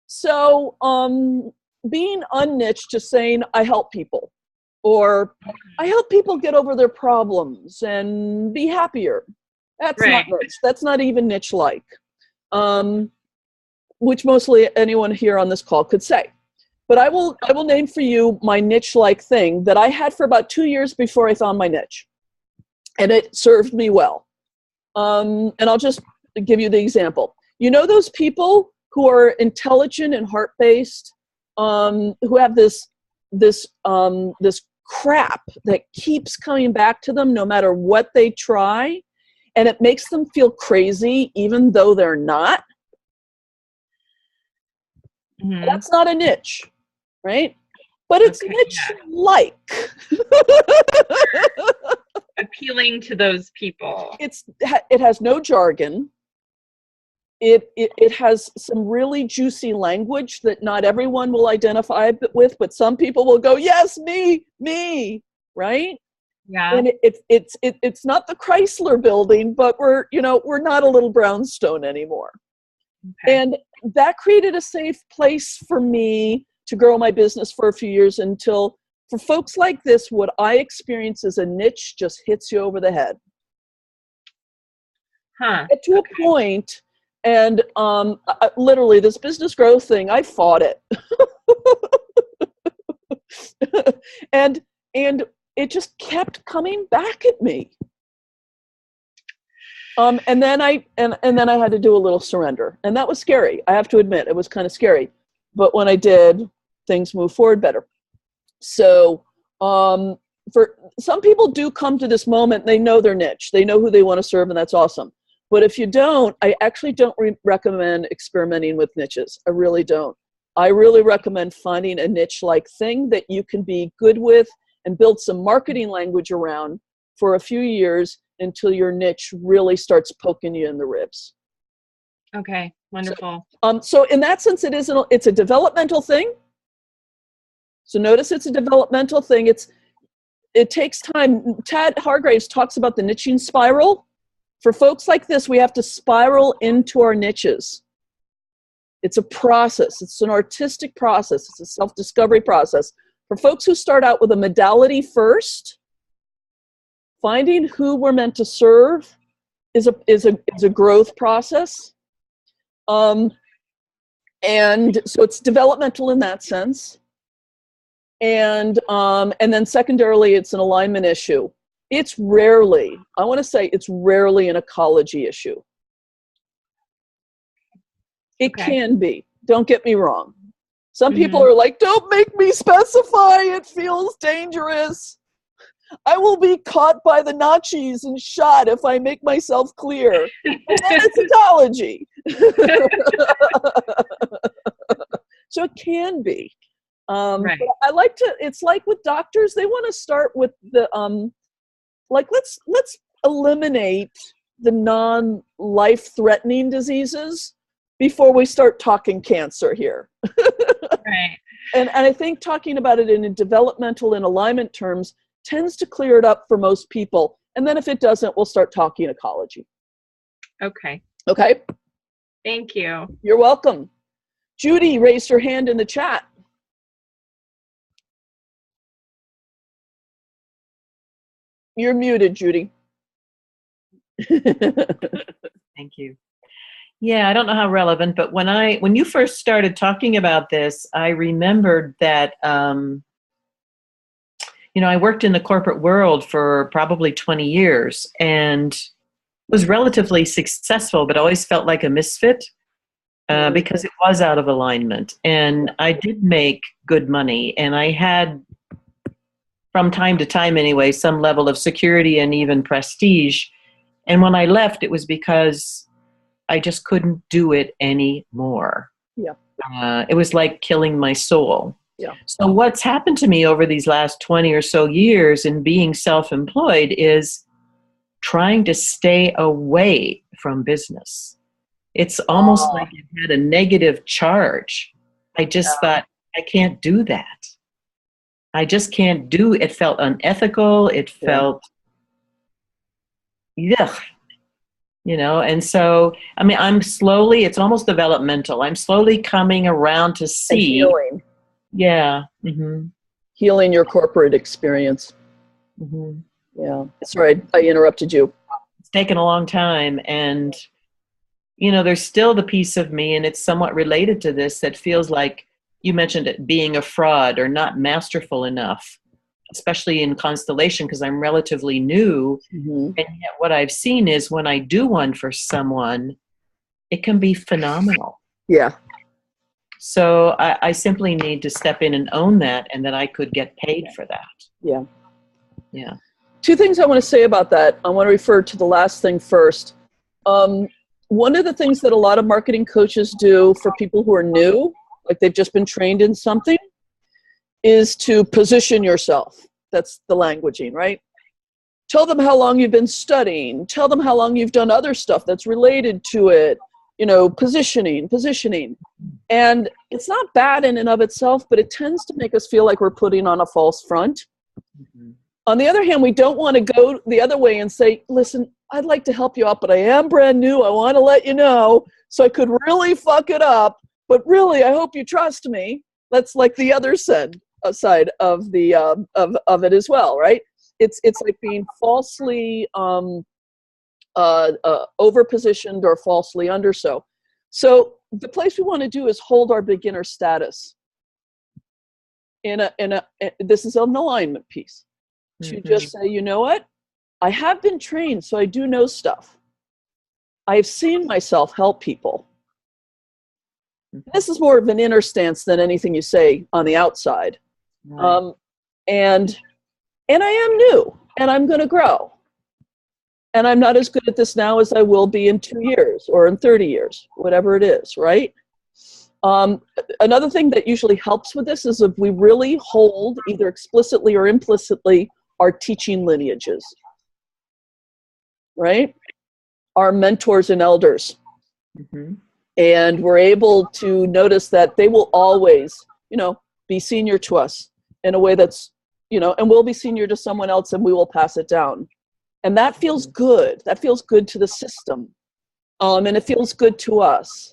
So being unniched to saying, I help people, or I help people get over their problems and be happier. That's not niche. That's not even niche-like, which mostly anyone here on this call could say. But I will name for you my niche-like thing that I had for about 2 years before I found my niche. And it served me well. And I'll just give you the example. You know those people who are intelligent and heart-based, who have this crap that keeps coming back to them no matter what they try, and it makes them feel crazy even though they're not? Mm-hmm. That's not a niche, right? But it's niche-like. Appealing to those people. It has no jargon. It has some really juicy language that not everyone will identify with, but some people will go, yes, me, right? Yeah. And it's not the Chrysler building, but we're not a little brownstone anymore. Okay. And that created a safe place for me to grow my business for a few years until, for folks like this, what I experience as a niche just hits you over the head. To a point, and literally this business growth thing, I fought it. and it just kept coming back at me. And then I had to do a little surrender, and that was scary. I have to admit, it was kind of scary, but when I did, things moved forward better. So, for some people do come to this moment, they know their niche, they know who they want to serve, and that's awesome. But if you don't, I actually don't recommend experimenting with niches. I really don't. I really recommend finding a niche-like thing that you can be good with and build some marketing language around for a few years until your niche really starts poking you in the ribs. Okay, wonderful. So in that sense, it's a developmental thing. So notice it's a developmental thing. It takes time. Tad Hargraves talks about the niching spiral. For folks like this, we have to spiral into our niches. It's a process. It's an artistic process. It's a self-discovery process. For folks who start out with a modality first, finding who we're meant to serve is a growth process. And so it's developmental in that sense. And then secondarily, it's an alignment issue. It's rarely an ecology issue. It can be. Don't get me wrong. Some people are like, don't make me specify. It feels dangerous. I will be caught by the Nazis and shot if I make myself clear. And then it's ecology. So it can be. Right. But I like to, it's like with doctors, they want to start with the, let's eliminate the non-life-threatening diseases before we start talking cancer here. Right. And I think talking about it in developmental and alignment terms tends to clear it up for most people. And then if it doesn't, we'll start talking ecology. Okay. Okay? Thank you. You're welcome. Judy raised her hand in the chat. You're muted, Judy. Thank you. Yeah, I don't know how relevant, but when you first started talking about this, I remembered that I worked in the corporate world for probably 20 years and was relatively successful, but always felt like a misfit because it was out of alignment. And I did make good money, and I had, from time to time anyway, some level of security and even prestige. And when I left, it was because I just couldn't do it anymore. Yeah. It was like killing my soul. Yeah. So what's happened to me over these last 20 or so years in being self-employed is trying to stay away from business. It's almost like it had a negative charge. I just thought, I can't do that. I just can't do it. It felt unethical. It felt, yuck. And so, I mean, it's almost developmental. I'm slowly coming around to see. And healing. Yeah. Mm-hmm. Healing your corporate experience. Mm-hmm. Yeah. Sorry, I interrupted you. It's taken a long time. And, there's still the piece of me, and it's somewhat related to this, that feels like you mentioned it being a fraud or not masterful enough, especially in constellation, because I'm relatively new. Mm-hmm. And yet what I've seen is when I do one for someone, it can be phenomenal. Yeah. So I simply need to step in and own that, and then I could get paid for that. Yeah. Yeah. Two things I want to say about that. I want to refer to the last thing first. One of the things that a lot of marketing coaches do for people who are new, like they've just been trained in something, is to position yourself. That's the languaging, right? Tell them how long you've been studying. Tell them how long you've done other stuff that's related to it. Positioning. And it's not bad in and of itself, but it tends to make us feel like we're putting on a false front. Mm-hmm. On the other hand, we don't want to go the other way and say, listen, I'd like to help you out, but I am brand new. I want to let you know, so I could really fuck it up. But really, I hope you trust me. That's like the other side of the of it as well, right? It's like being falsely overpositioned or falsely under. So the place we want to do is hold our beginner status. This is an alignment piece. To just say, you know what? I have been trained, so I do know stuff. I've seen myself help people. This is more of an inner stance than anything you say on the outside. Right. And I am new, and I'm going to grow. And I'm not as good at this now as I will be in 2 years or in 30 years, whatever it is, right? Another thing that usually helps with this is if we really hold, either explicitly or implicitly, our teaching lineages, right? Our mentors and elders. Mm-hmm. And we're able to notice that they will always, be senior to us in a way that's, and we'll be senior to someone else, and we will pass it down. And that feels good. That feels good to the system. And it feels good to us.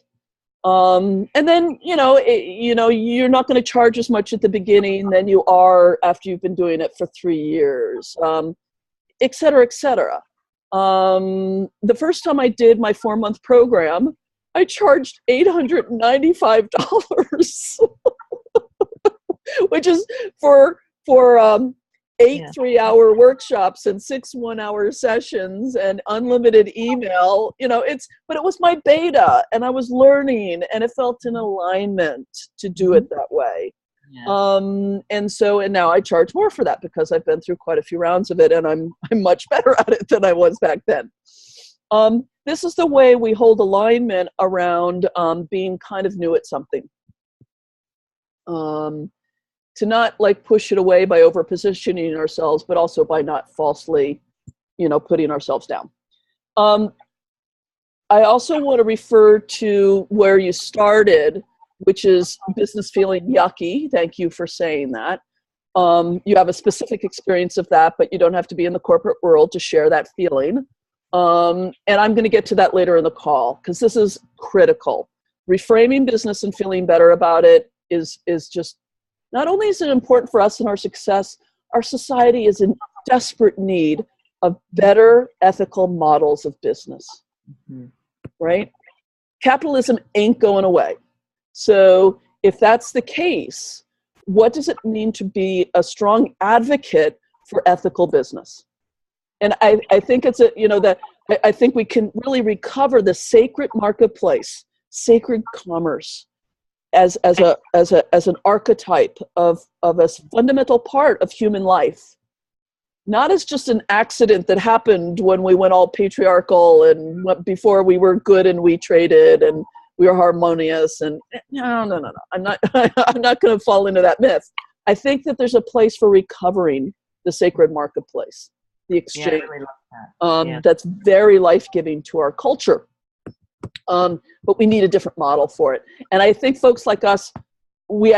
And then, you're not going to charge as much at the beginning than you are after you've been doing it for 3 years, et cetera, et cetera. The first time I did my 4-month program, I charged $895, which is for 8 3-hour workshops and 6 1-hour sessions and unlimited email. But it was my beta, and I was learning, and it felt in alignment to do it that way. Yeah. And now I charge more for that because I've been through quite a few rounds of it, and I'm much better at it than I was back then. This is the way we hold alignment around being kind of new at something. To not push it away by over positioning ourselves, but also by not falsely, putting ourselves down. I also want to refer to where you started, which is business feeling yucky. Thank you for saying that. You have a specific experience of that, but you don't have to be in the corporate world to share that feeling. And I'm going to get to that later in the call because this is critical. Reframing business and feeling better about it is just, not only is it important for us and our success, our society is in desperate need of better ethical models of business, right? Capitalism ain't going away. So if that's the case, what does it mean to be a strong advocate for ethical business? And I think it's I think we can really recover the sacred marketplace, sacred commerce, as an archetype of a fundamental part of human life, not as just an accident that happened when we went all patriarchal and before we were good and we traded and we were harmonious. And no. I'm not going to fall into that myth. I think that there's a place for recovering the sacred marketplace, the exchange. Yeah, I really love that. That's very life-giving to our culture. But we need a different model for it. And I think folks like us, we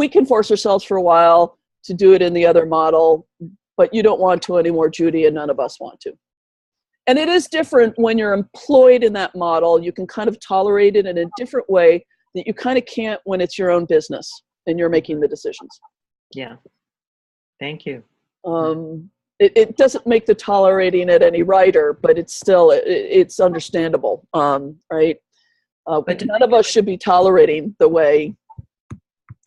can force ourselves for a while to do it in the other model, but you don't want to anymore, Judy, and none of us want to. And it is different when you're employed in that model. You can kind of tolerate it in a different way that you kind of can't when it's your own business and you're making the decisions. Yeah. Thank you. It doesn't make the tolerating it any righter, but it's still, it's understandable, right? But none of us should be tolerating the way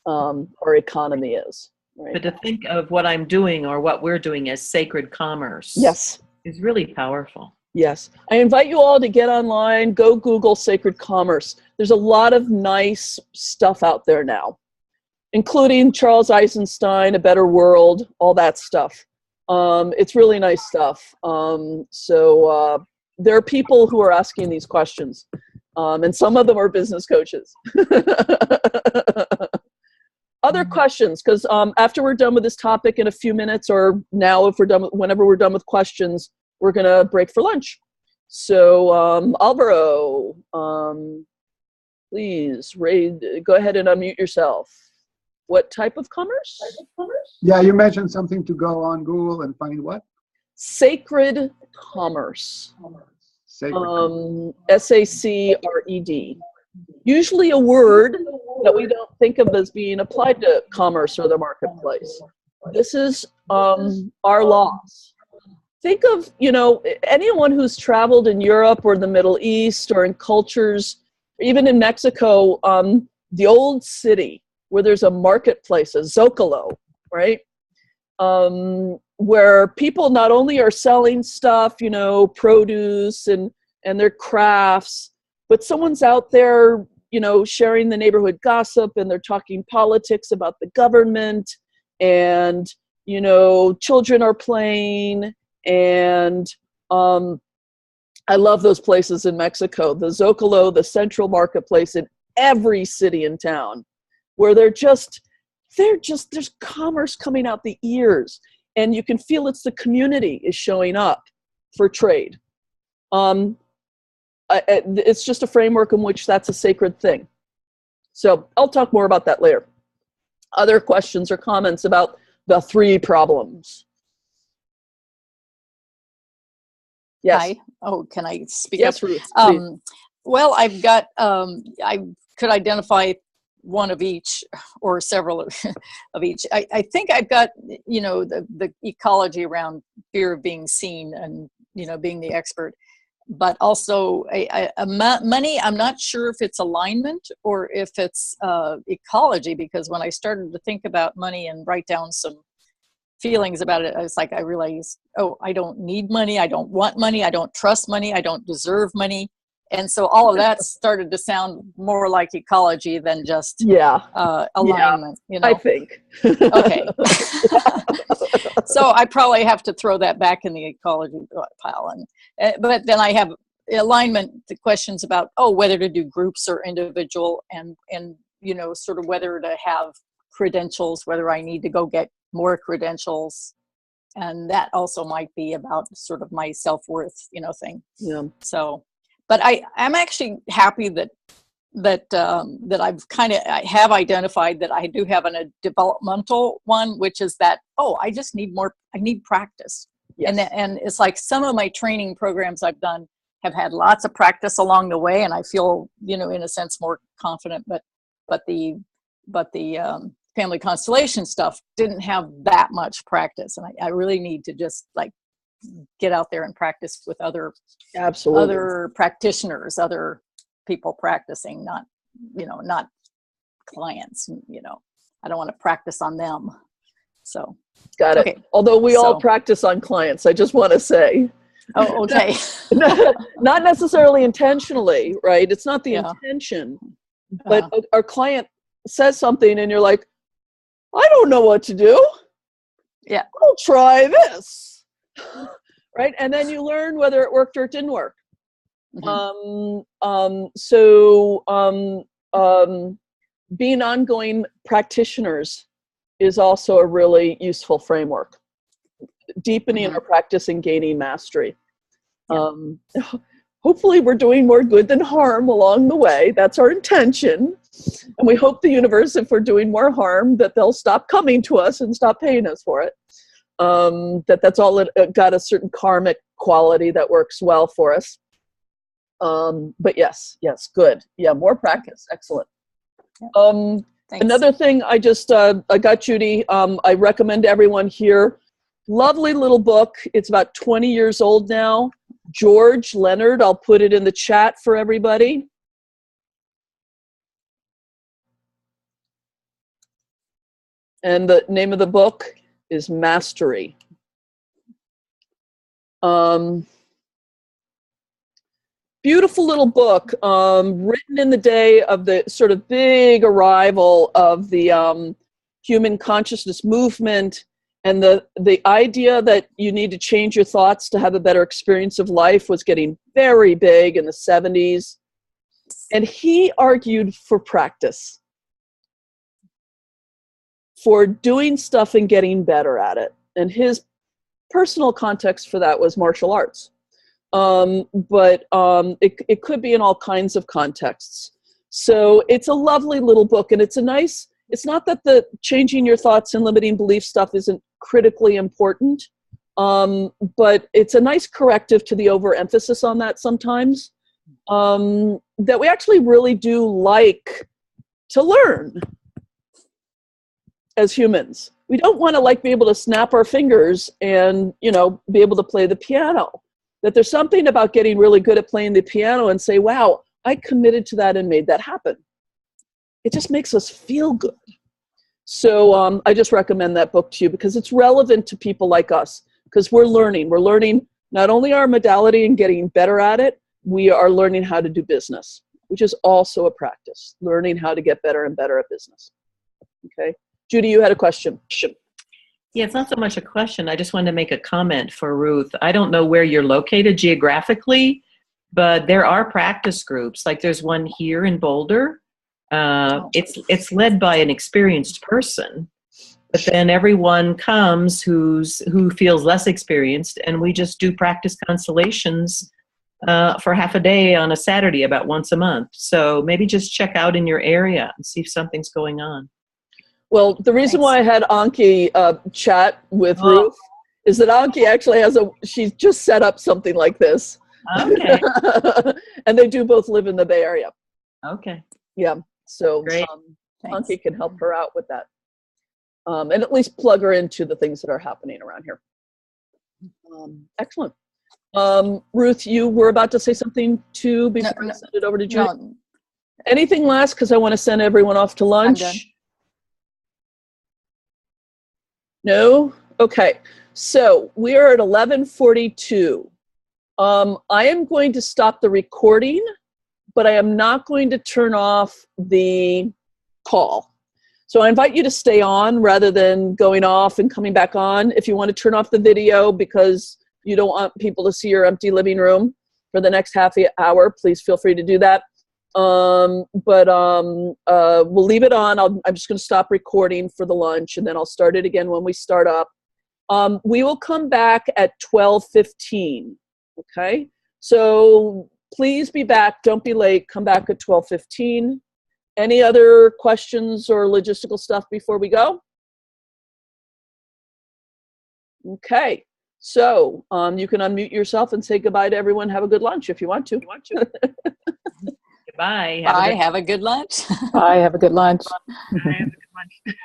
our economy is. Right? But to think of what I'm doing or what we're doing as sacred commerce, yes, is really powerful. Yes. I invite you all to get online, go Google sacred commerce. There's a lot of nice stuff out there now, including Charles Eisenstein, A Better World, all that stuff. It's really nice stuff. So there are people who are asking these questions, and some of them are business coaches. Other questions, because after we're done with this topic in a few minutes, or now if we're done, whenever we're done with questions, we're going to break for lunch. So Alvaro, please, go ahead and unmute yourself. What type of commerce? Yeah, you mentioned something to go on Google and find what? Sacred commerce. Sacred. SACRED. Usually a word that we don't think of as being applied to commerce or the marketplace. This is our laws. Think of, anyone who's traveled in Europe or the Middle East or in cultures, even in Mexico, the old city where there's a marketplace, a Zocalo, right? Where people not only are selling stuff, produce and their crafts, but someone's out there, sharing the neighborhood gossip, and they're talking politics about the government, and, children are playing. And I love those places in Mexico, the Zocalo, the central marketplace in every city in town, where there's commerce coming out the ears, and you can feel it's the community is showing up for trade. It's just a framework in which that's a sacred thing. So I'll talk more about that later. Other questions or comments about the three problems? Yes. Hi. Oh, can I speak Yes, up? Ruth, please. Well, I've got, I could identify one of each or several of each. I think I've got, the ecology around fear of being seen and, being the expert. But also money, I'm not sure if it's alignment or if it's ecology, because when I started to think about money and write down some feelings about it, I realized, I don't need money, I don't want money, I don't trust money, I don't deserve money. And so all of that started to sound more like ecology than just alignment. I think. Okay. So I probably have to throw that back in the ecology pile. But then I have alignment, the questions about, whether to do groups or individual, and sort of whether to have credentials, whether I need to go get more credentials. And that also might be about sort of my self-worth, thing. Yeah. So, but I'm actually happy that that I have identified that I do have a developmental one, which is that, I just need I need practice. Yes. And it's like some of my training programs I've done have had lots of practice along the way, and I feel, in a sense, more confident, but the family constellation stuff didn't have that much practice. And I really need to just like get out there and practice with other practitioners, other people practicing, not clients. I don't want to practice on them. So got it. Okay. Although we all practice on clients, I just want to say. Oh, okay. Not necessarily intentionally, right? It's not the intention, but our client says something and you're like, I don't know what to do. Yeah. I'll try this. Right? And then you learn whether it worked or it didn't work. Being ongoing practitioners is also a really useful framework. Deepening our practice and gaining mastery. Hopefully we're doing more good than harm along the way. That's our intention. And we hope the universe, if we're doing more harm, that they'll stop coming to us and stop paying us for it. That's all it got a certain karmic quality that works well for us. But yes, good. Yeah, more practice. Excellent. Another thing I got Judy, I recommend everyone here. Lovely little book. It's about 20 years old now. George Leonard, I'll put it in the chat for everybody. And the name of the book is Mastery. Beautiful little book, written in the day of the sort of big arrival of the human consciousness movement, and the idea that you need to change your thoughts to have a better experience of life was getting very big in the 70s. And he argued for practice, for doing stuff and getting better at it. And his personal context for that was martial arts. But it could be in all kinds of contexts. So it's a lovely little book, and it's not that the changing your thoughts and limiting belief stuff isn't critically important, but it's a nice corrective to the overemphasis on that sometimes, that we actually really do like to learn as humans. We don't want to be able to snap our fingers and, be able to play the piano. That there's something about getting really good at playing the piano and say, wow, I committed to that and made that happen. It just makes us feel good. So I just recommend that book to you because it's relevant to people like us, because we're learning. We're learning not only our modality and getting better at it, we are learning how to do business, which is also a practice, learning how to get better and better at business. Okay. Judy, you had a question. Yeah, it's not so much a question. I just wanted to make a comment for Ruth. I don't know where you're located geographically, but there are practice groups. Like there's one here in Boulder. It's led by an experienced person, but then everyone comes who feels less experienced, and we just do practice constellations for half a day on a Saturday about once a month. So maybe just check out in your area and see if something's going on. Well, the reason why I had Anki chat with Ruth is that Anki actually she's just set up something like this. Okay. And they do both live in the Bay Area. Okay. Yeah. So Anki can help her out with that. And at least plug her into the things that are happening around here. Excellent. Ruth, you were about to say something too before I send it over to Judy? No. Anything last? Because I want to send everyone off to lunch. I'm done. No? Okay. So we are at 11:42. I am going to stop the recording, but I am not going to turn off the call. So I invite you to stay on rather than going off and coming back on. If you want to turn off the video because you don't want people to see your empty living room for the next half hour, please feel free to do that. We'll leave it on. I'm just going to stop recording for the lunch, and then I'll start it again when we start up. We will come back at 12:15. Okay, so please be back. Don't be late. Come back at 12:15. Any other questions or logistical stuff before we go? Okay. So you can unmute yourself and say goodbye to everyone. Have a good lunch if you want to. Goodbye. Bye. Have a good lunch. Bye. Have a good lunch. I have a good lunch.